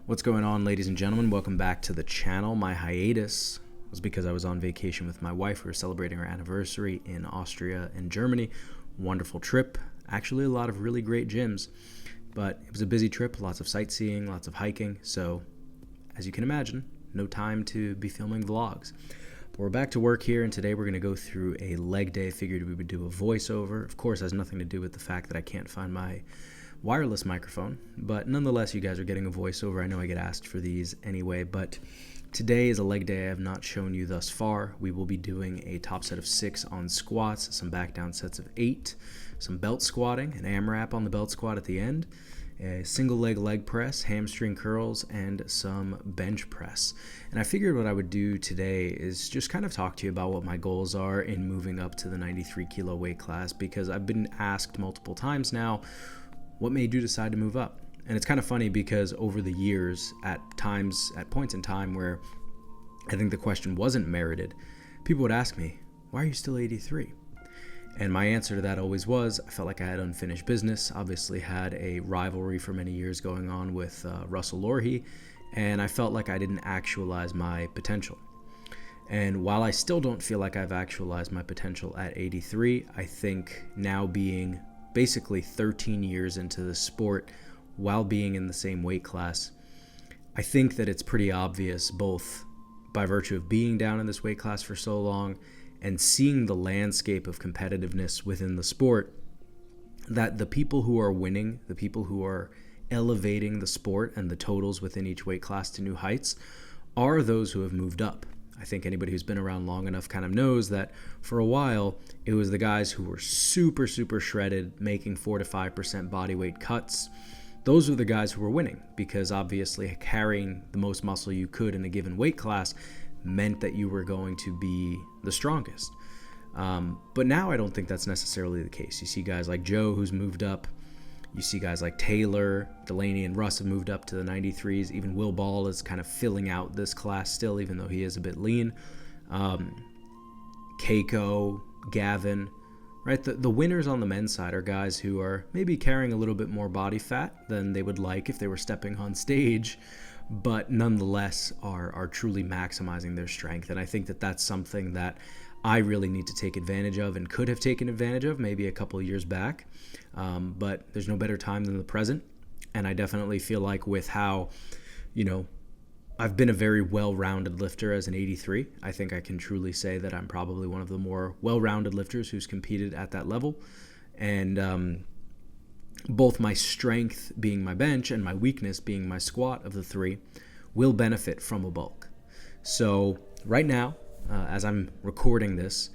What's going on, ladies and gentlemen? Welcome back to the channel. My hiatus was because I was on vacation with my wife. We were celebrating our anniversary in Austria and Germany. Wonderful trip. Actually, a lot of really great gyms, but it was a busy trip, lots of sightseeing, lots of hiking. So, as you can imagine, no time to be filming vlogs. But we're back to work here, and today we're going to go through a leg day. I figured we would do a voiceover. Of course, it has nothing to do with the fact that I can't find my wireless microphone, but nonetheless, you guys are getting a voiceover. I know I get asked for these anyway, but today is a leg day I have not shown you thus far. We will be doing a top set of 6 on squats, some back down sets of 8, some belt squatting, an AMRAP on the belt squat at the end, a single leg press, hamstring curls, and some bench press. And I figured what I would do today is just kind of talk to you about what my goals are in moving up to the 93 kilo weight class, because I've been asked multiple times now, what made you decide to move up? And it's kind of funny because over the years, at points in time where I think the question wasn't merited, people would ask me, why are you still 83? And my answer to that always was, I felt like I had unfinished business. Obviously had a rivalry for many years going on with Russell Lorhe, and I felt like I didn't actualize my potential. And while I still don't feel like I've actualized my potential at 83, I think now being basically 13 years into the sport while being in the same weight class, I think that it's pretty obvious, both by virtue of being down in this weight class for so long and seeing the landscape of competitiveness within the sport, that the people who are winning, the people who are elevating the sport and the totals within each weight class to new heights are those who have moved up. I think anybody who's been around long enough kind of knows that for a while, it was the guys who were super shredded, making 4 to 5% body weight cuts. Those were the guys who were winning, because obviously carrying the most muscle you could in a given weight class meant that you were going to be the strongest. But now I don't think that's necessarily the case. You see guys like Joe who's moved up. You see guys like Taylor, Delaney, and Russ have moved up to the 93s. Even Will Ball is kind of filling out this class still, even though he is a bit lean. Keiko, Gavin, right? The winners on the men's side are guys who are maybe carrying a little bit more body fat than they would like if they were stepping on stage, but nonetheless are truly maximizing their strength. And I think that that's something that I really need to take advantage of and could have taken advantage of maybe a couple of years back. But there's no better time than the present. And I definitely feel like with how, I've been a very well-rounded lifter as an 83. I think I can truly say that I'm probably one of the more well-rounded lifters who's competed at that level. And both my strength being my bench and my weakness being my squat of the 3 will benefit from a bulk. So right now, as I'm recording this,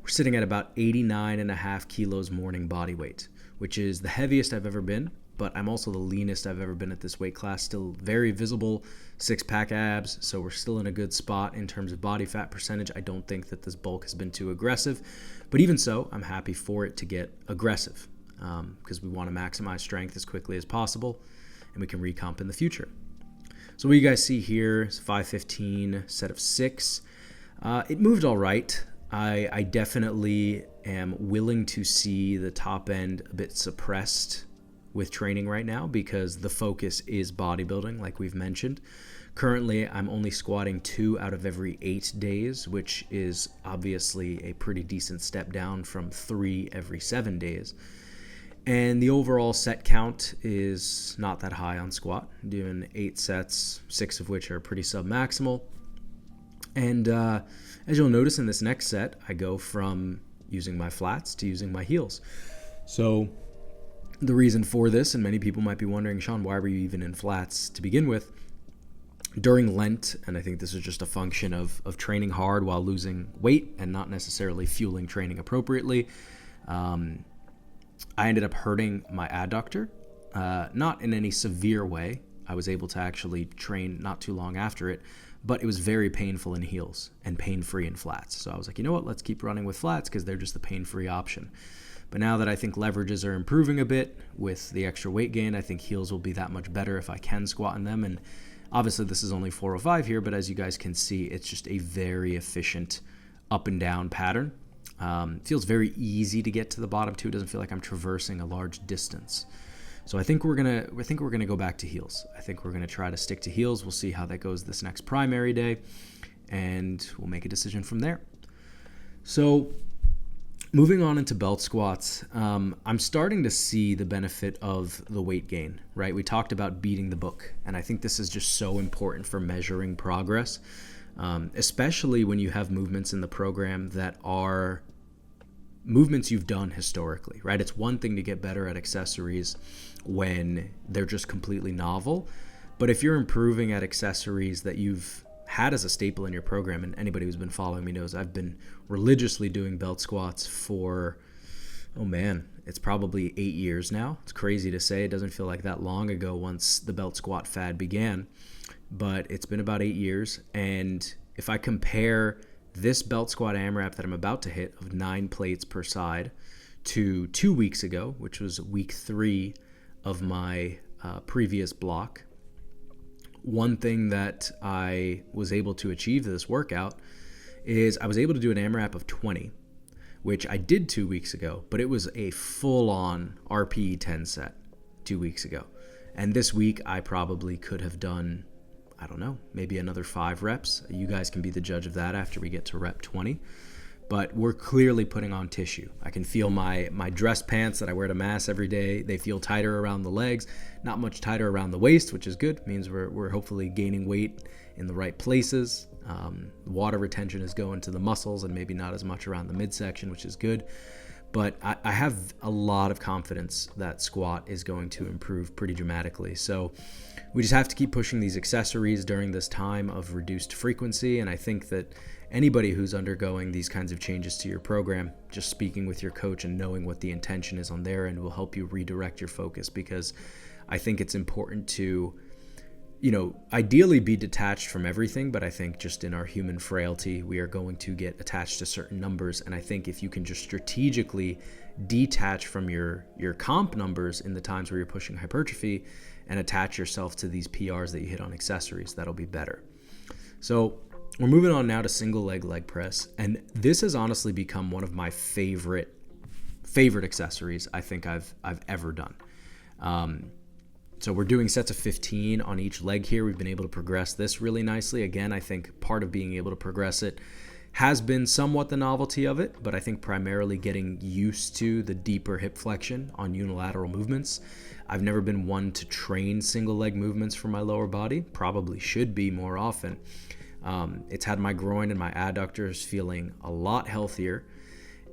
we're sitting at about 89.5 kilos morning body weight, which is the heaviest I've ever been, but I'm also the leanest I've ever been at this weight class. Still very visible, 6-pack abs, so we're still in a good spot in terms of body fat percentage. I don't think that this bulk has been too aggressive, but even so, I'm happy for it to get aggressive, because we want to maximize strength as quickly as possible, and we can recomp in the future. So what you guys see here is 515 set of 6. It moved all right. I definitely am willing to see the top end a bit suppressed with training right now, because the focus is bodybuilding, like we've mentioned. Currently, I'm only squatting 2 out of every 8 days, which is obviously a pretty decent step down from 3 every 7 days. And the overall set count is not that high on squat. I'm doing 8 sets, 6 of which are pretty sub-maximal. And as you'll notice in this next set, I go from using my flats to using my heels. So the reason for this, and many people might be wondering, Sean, why were you even in flats to begin with? During Lent, and I think this is just a function of training hard while losing weight and not necessarily fueling training appropriately, I ended up hurting my adductor, not in any severe way. I was able to actually train not too long after it, but it was very painful in heels and pain-free in flats. So I was like, you know what, let's keep running with flats because they're just the pain-free option. But now that I think leverages are improving a bit with the extra weight gain, I think heels will be that much better if I can squat in them. And obviously this is only 405 here, but as you guys can see, it's just a very efficient up and down pattern. Feels very easy to get to the bottom too. It doesn't feel like I'm traversing a large distance. So I think we're gonna go back to heels. I think we're gonna try to stick to heels. We'll see how that goes this next primary day, and we'll make a decision from there. So moving on into belt squats, I'm starting to see the benefit of the weight gain, right? We talked about beating the book, and I think this is just so important for measuring progress, especially when you have movements in the program that are movements you've done historically, right? It's one thing to get better at accessories when they're just completely novel, but if you're improving at accessories that you've had as a staple in your program, and anybody who's been following me knows I've been religiously doing belt squats for, it's probably 8 years now. It's crazy to say. It doesn't feel like that long ago once the belt squat fad began, but it's been about 8 years. And if I compare this belt squat AMRAP that I'm about to hit of 9 plates per side to 2 weeks ago, which was week 3 of my previous block, one thing that I was able to achieve this workout is I was able to do an AMRAP of 20, which I did 2 weeks ago, but it was a full-on RPE 10 set 2 weeks ago. And this week I probably could have done, I don't know, maybe another 5 reps. You guys can be the judge of that after we get to rep 20. But we're clearly putting on tissue. I can feel my dress pants that I wear to mass every day. They feel tighter around the legs, not much tighter around the waist, which is good. It means we're hopefully gaining weight in the right places. Water retention is going to the muscles and maybe not as much around the midsection, which is good. But I have a lot of confidence that squat is going to improve pretty dramatically. So we just have to keep pushing these accessories during this time of reduced frequency. And I think that anybody who's undergoing these kinds of changes to your program, just speaking with your coach and knowing what the intention is on their end will help you redirect your focus, because I think it's important to, ideally be detached from everything, but I think just in our human frailty, we are going to get attached to certain numbers. And I think if you can just strategically detach from your comp numbers in the times where you're pushing hypertrophy and attach yourself to these PRs that you hit on accessories, that'll be better. So we're moving on now to single leg press. And this has honestly become one of my favorite accessories I think I've ever done. So we're doing sets of 15 on each leg here. We've been able to progress this really nicely. Again, I think part of being able to progress it has been somewhat the novelty of it, but I think primarily getting used to the deeper hip flexion on unilateral movements. I've never been one to train single leg movements for my lower body. Probably should be more often. It's had my groin and my adductors feeling a lot healthier.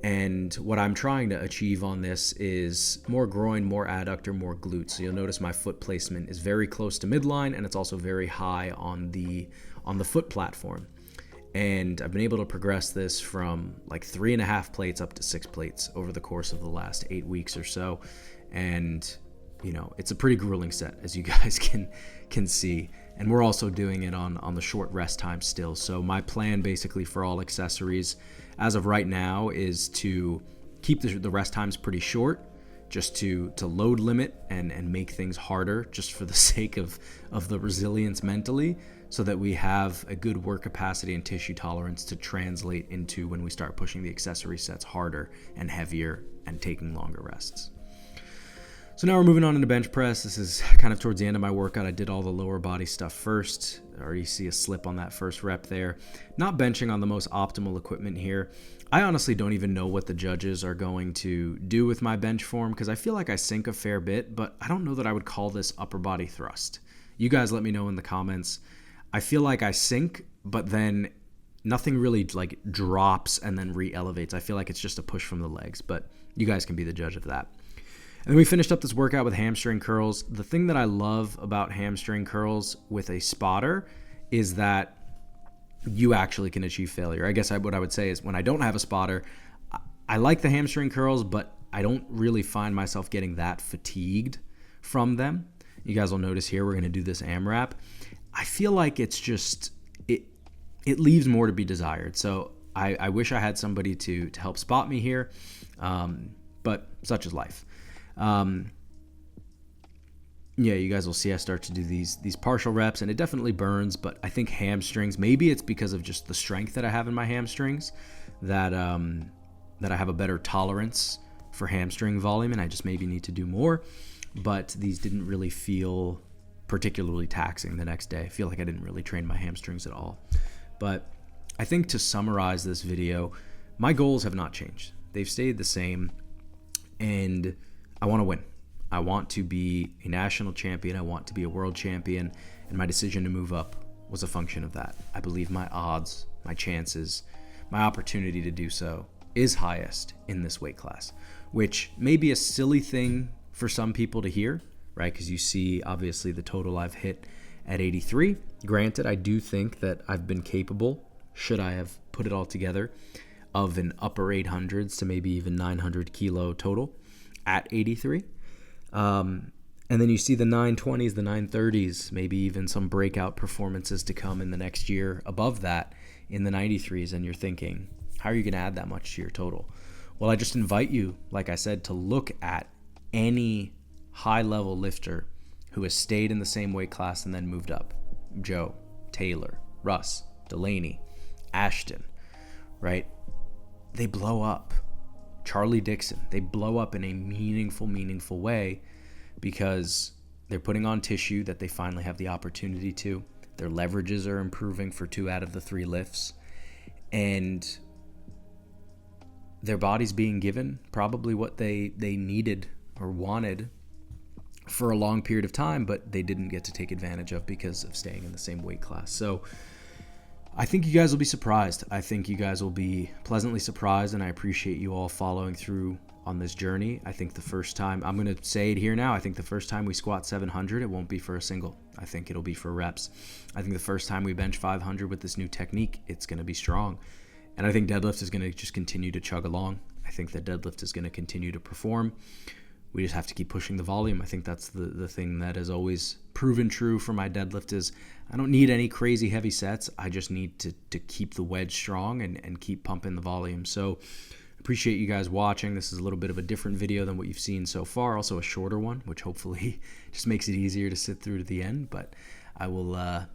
And what I'm trying to achieve on this is more groin, more adductor, more glute. So you'll notice my foot placement is very close to midline, and it's also very high on the foot platform. And I've been able to progress this from like 3.5 plates up to 6 plates over the course of the last 8 weeks or so. And it's a pretty grueling set, as you guys can see. And we're also doing it on the short rest time still. So my plan basically for all accessories as of right now is to keep the rest times pretty short, just to load limit and make things harder just for the sake of the resilience mentally, so that we have a good work capacity and tissue tolerance to translate into when we start pushing the accessory sets harder and heavier and taking longer rests. So now we're moving on into bench press. This is kind of towards the end of my workout. I did all the lower body stuff first. I already see a slip on that first rep there. Not benching on the most optimal equipment here. I honestly don't even know what the judges are going to do with my bench form, because I feel like I sink a fair bit, but I don't know that I would call this upper body thrust. You guys let me know in the comments. I feel like I sink, but then nothing really like drops and then re-elevates. I feel like it's just a push from the legs, but you guys can be the judge of that. And then we finished up this workout with hamstring curls. The thing that I love about hamstring curls with a spotter is that you actually can achieve failure. I guess what I would say is when I don't have a spotter, I like the hamstring curls, but I don't really find myself getting that fatigued from them. You guys will notice here we're going to do this AMRAP. I feel like it's just, it leaves more to be desired. So I wish I had somebody to help spot me here, but such is life. You guys will see I start to do these partial reps, and it definitely burns, but I think hamstrings, maybe it's because of just the strength that I have in my hamstrings that I have a better tolerance for hamstring volume, and I just maybe need to do more. but these didn't really feel particularly taxing the next day. I feel like I didn't really train my hamstrings at all. But I think to summarize this video, my goals have not changed. They've stayed the same, and I want to win. I want to be a national champion. I want to be a world champion, and my decision to move up was a function of that. I believe my odds, my chances, my opportunity to do so is highest in this weight class, which may be a silly thing for some people to hear, right? Because you see, obviously, the total I've hit at 83. Granted, I do think that I've been capable, should I have put it all together, of an upper 800s to maybe even 900 kilo total at 83. And then you see the 920s, the 930s, maybe even some breakout performances to come in the next year above that in the 93s. And you're thinking, how are you going to add that much to your total? Well, I just invite you, like I said, to look at any high-level lifter who has stayed in the same weight class and then moved up. Joe, Taylor, Russ, Delaney, Ashton, right? They blow up. Charlie Dixon, they blow up in a meaningful way because they're putting on tissue that they finally have the opportunity to. Their leverages are improving for 2 out of the 3 lifts. And their body's being given probably what they needed or wanted for a long period of time, but they didn't get to take advantage of because of staying in the same weight class. So I think you guys will be surprised. I think you guys will be pleasantly surprised, and I appreciate you all following through on this journey. I think the first time, I'm going to say it here now, I think the first time we squat 700, it won't be for a single. I think it'll be for reps. I think the first time we bench 500 with this new technique, it's going to be strong. And I think deadlift is going to just continue to chug along. I think that deadlift is going to continue to perform. We just have to keep pushing the volume. I think that's the thing that has always proven true for my deadlift is I don't need any crazy heavy sets. I just need to keep the wedge strong and keep pumping the volume. So appreciate you guys watching. This is a little bit of a different video than what you've seen so far. Also a shorter one, which hopefully just makes it easier to sit through to the end. But I will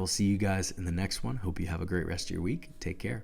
see you guys in the next one. Hope you have a great rest of your week. Take care.